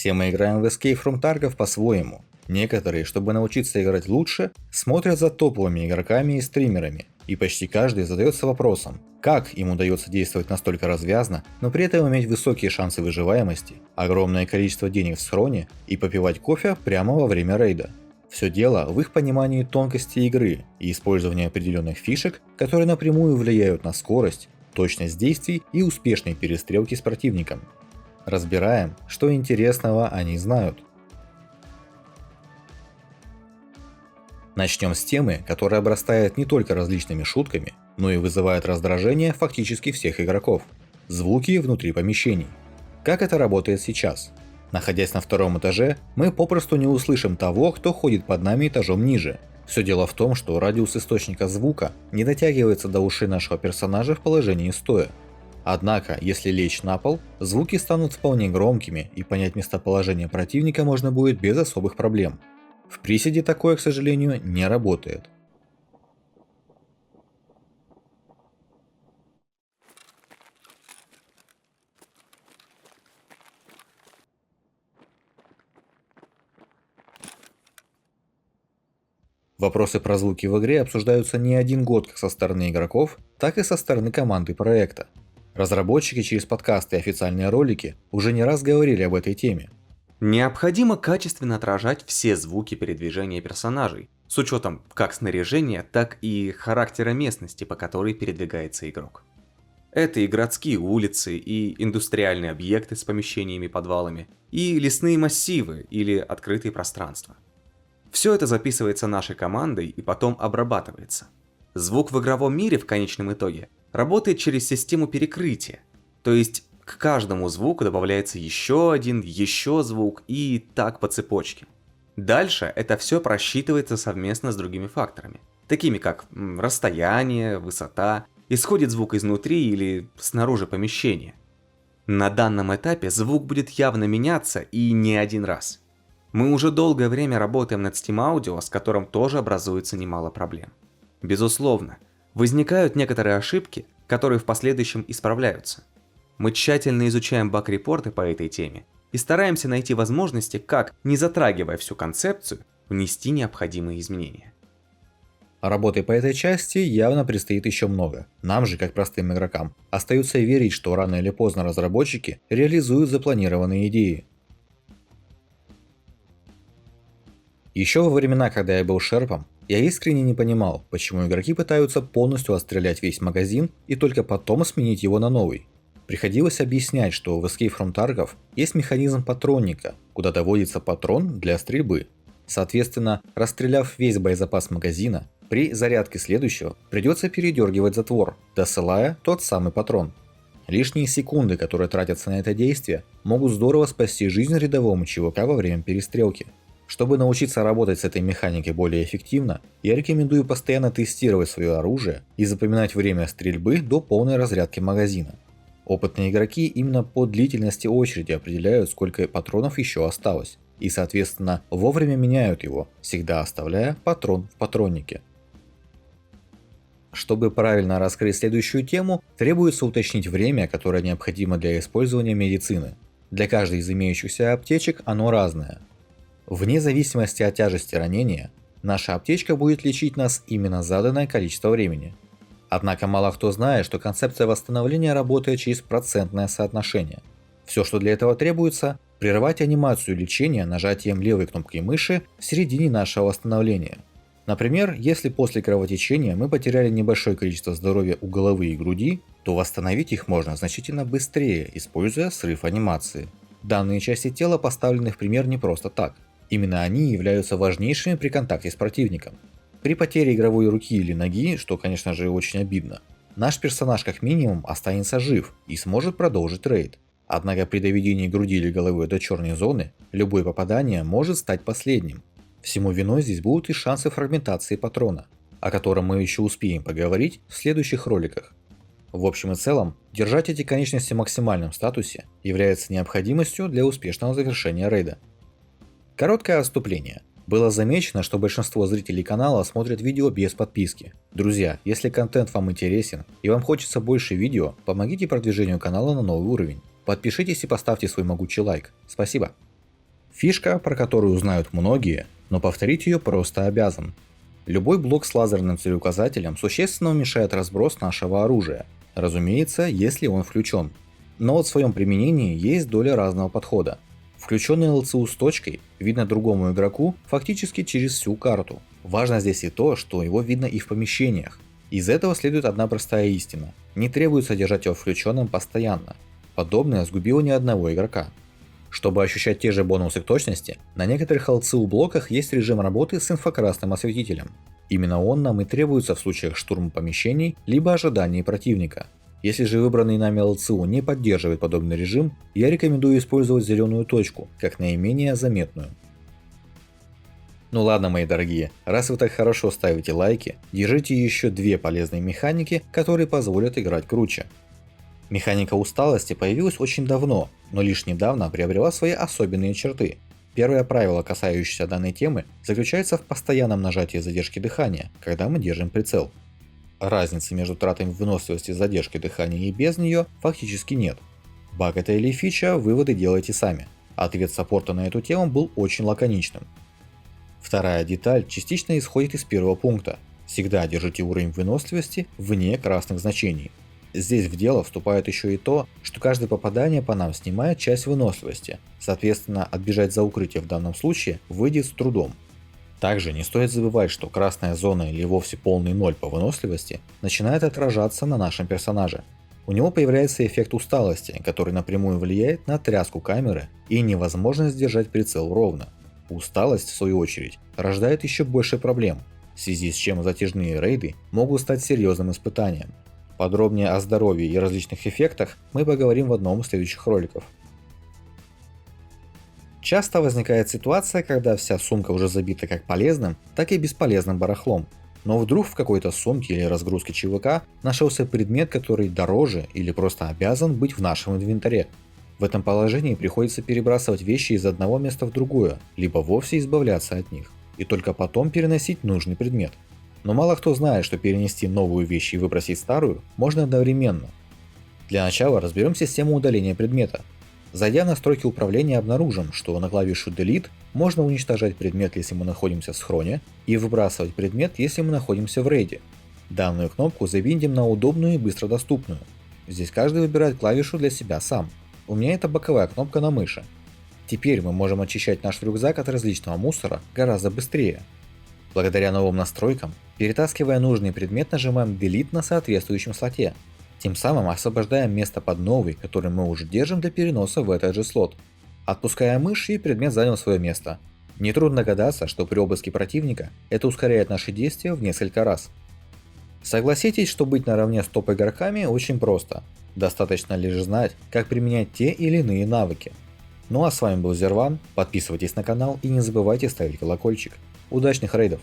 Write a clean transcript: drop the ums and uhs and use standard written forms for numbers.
Все мы играем в Escape from Tarkov по-своему. Некоторые, чтобы научиться играть лучше, смотрят за топовыми игроками и стримерами. И почти каждый задается вопросом, как им удается действовать настолько развязно, но при этом иметь высокие шансы выживаемости, огромное количество денег в схроне и попивать кофе прямо во время рейда. Все дело в их понимании тонкости игры и использовании определенных фишек, которые напрямую влияют на скорость, точность действий и успешные перестрелки с противником. Разбираем, что интересного они знают. Начнем с темы, которая обрастает не только различными шутками, но и вызывает раздражение фактически всех игроков. Звуки внутри помещений. Как это работает сейчас? Находясь на втором этаже, мы попросту не услышим того, кто ходит под нами этажом ниже. Все дело в том, что радиус источника звука не дотягивается до ушей нашего персонажа в положении стоя. Однако, если лечь на пол, звуки станут вполне громкими, и понять местоположение противника можно будет без особых проблем. В приседе такое, к сожалению, не работает. Вопросы про звуки в игре обсуждаются не один год как со стороны игроков, так и со стороны команды проекта. Разработчики через подкасты и официальные ролики уже не раз говорили об этой теме. Необходимо качественно отражать все звуки передвижения персонажей, с учетом как снаряжения, так и характера местности, по которой передвигается игрок. Это и городские улицы, и индустриальные объекты с помещениями и подвалами, и лесные массивы или открытые пространства. Все это записывается нашей командой и потом обрабатывается. Звук в игровом мире в конечном итоге работает через систему перекрытия, то есть к каждому звуку добавляется еще один, еще звук и так по цепочке. Дальше это все просчитывается совместно с другими факторами, такими как расстояние, высота, исходит звук изнутри или снаружи помещения. На данном этапе звук будет явно меняться и не один раз. Мы уже долгое время работаем над Steam Audio, с которым тоже образуется немало проблем. Безусловно, возникают некоторые ошибки, которые в последующем исправляются. Мы тщательно изучаем баг-репорты по этой теме и стараемся найти возможности, как, не затрагивая всю концепцию, внести необходимые изменения. Работы по этой части явно предстоит еще много. Нам же, как простым игрокам, остается верить, что рано или поздно разработчики реализуют запланированные идеи. Еще во времена, когда я был шерпом, я искренне не понимал, почему игроки пытаются полностью отстрелять весь магазин и только потом сменить его на новый. Приходилось объяснять, что в Escape from Tarkov есть механизм патронника, куда доводится патрон для стрельбы. Соответственно, расстреляв весь боезапас магазина, при зарядке следующего придется передергивать затвор, досылая тот самый патрон. Лишние секунды, которые тратятся на это действие, могут здорово спасти жизнь рядовому ЧВК во время перестрелки. Чтобы научиться работать с этой механикой более эффективно, я рекомендую постоянно тестировать свое оружие и запоминать время стрельбы до полной разрядки магазина. Опытные игроки именно по длительности очереди определяют, сколько патронов еще осталось, и соответственно вовремя меняют его, всегда оставляя патрон в патроннике. Чтобы правильно раскрыть следующую тему, требуется уточнить время, которое необходимо для использования медицины. Для каждой из имеющихся аптечек оно разное. Вне зависимости от тяжести ранения, наша аптечка будет лечить нас именно заданное количество времени. Однако мало кто знает, что концепция восстановления работает через процентное соотношение. Все, что для этого требуется, прервать анимацию лечения нажатием левой кнопки мыши в середине нашего восстановления. Например, если после кровотечения мы потеряли небольшое количество здоровья у головы и груди, то восстановить их можно значительно быстрее, используя срыв анимации. Данные части тела поставлены в пример не просто так. Именно они являются важнейшими при контакте с противником. При потере игровой руки или ноги, что конечно же очень обидно, наш персонаж как минимум останется жив и сможет продолжить рейд. Однако при доведении груди или головы до черной зоны, любое попадание может стать последним. Всему виной здесь будут и шансы фрагментации патрона, о котором мы еще успеем поговорить в следующих роликах. В общем и целом, держать эти конечности в максимальном статусе является необходимостью для успешного завершения рейда. Короткое отступление. Было замечено, что большинство зрителей канала смотрят видео без подписки. Друзья, если контент вам интересен и вам хочется больше видео, помогите продвижению канала на новый уровень. Подпишитесь и поставьте свой могучий лайк. Спасибо. Фишка, про которую знают многие, но повторить ее просто обязан. Любой блок с лазерным целеуказателем существенно уменьшает разброс нашего оружия, разумеется, если он включен. Но вот в своем применении есть доля разного подхода. Включенный ЛЦУ с точкой видно другому игроку фактически через всю карту. Важно здесь и то, что его видно и в помещениях. Из этого следует одна простая истина. Не требуется держать его включенным постоянно. Подобное сгубило ни одного игрока. Чтобы ощущать те же бонусы к точности, на некоторых ЛЦУ блоках есть режим работы с инфракрасным осветителем. Именно он нам и требуется в случаях штурма помещений либо ожиданий противника. Если же выбранный нами ЛЦУ не поддерживает подобный режим, я рекомендую использовать зеленую точку, как наименее заметную. Ну ладно, мои дорогие, раз вы так хорошо ставите лайки, держите еще две полезные механики, которые позволят играть круче. Механика усталости появилась очень давно, но лишь недавно приобрела свои особенные черты. Первое правило, касающееся данной темы, заключается в постоянном нажатии задержки дыхания, когда мы держим прицел. Разницы между тратой выносливости с задержкой дыхания и без нее фактически нет. Баг это или фича, выводы делайте сами. Ответ саппорта на эту тему был очень лаконичным. Вторая деталь частично исходит из первого пункта. Всегда держите уровень выносливости вне красных значений. Здесь в дело вступает еще и то, что каждое попадание по нам снимает часть выносливости, соответственно, отбежать за укрытие в данном случае выйдет с трудом. Также не стоит забывать, что красная зона или вовсе полный ноль по выносливости начинает отражаться на нашем персонаже. У него появляется эффект усталости, который напрямую влияет на тряску камеры и невозможность держать прицел ровно. Усталость, в свою очередь, рождает еще больше проблем, в связи с чем затяжные рейды могут стать серьезным испытанием. Подробнее о здоровье и различных эффектах мы поговорим в одном из следующих роликов. Часто возникает ситуация, когда вся сумка уже забита как полезным, так и бесполезным барахлом. Но вдруг в какой-то сумке или разгрузке ЧВК нашелся предмет, который дороже или просто обязан быть в нашем инвентаре. В этом положении приходится перебрасывать вещи из одного места в другое, либо вовсе избавляться от них, и только потом переносить нужный предмет. Но мало кто знает, что перенести новую вещь и выбросить старую можно одновременно. Для начала разберем систему удаления предмета. Зайдя в настройки управления, обнаружим, что на клавишу Delete можно уничтожать предмет, если мы находимся в схроне, и выбрасывать предмет, если мы находимся в рейде. Данную кнопку завинтим на удобную и быстродоступную. Здесь каждый выбирает клавишу для себя сам. У меня это боковая кнопка на мыши. Теперь мы можем очищать наш рюкзак от различного мусора гораздо быстрее. Благодаря новым настройкам, перетаскивая нужный предмет, нажимаем Delete на соответствующем слоте. Тем самым освобождаем место под новый, который мы уже держим для переноса в этот же слот. Отпуская мышь, и предмет занял свое место. Нетрудно догадаться, что при обыске противника это ускоряет наши действия в несколько раз. Согласитесь, что быть наравне с топ-игроками очень просто. Достаточно лишь знать, как применять те или иные навыки. Ну а с вами был Зерван, подписывайтесь на канал и не забывайте ставить колокольчик. Удачных рейдов!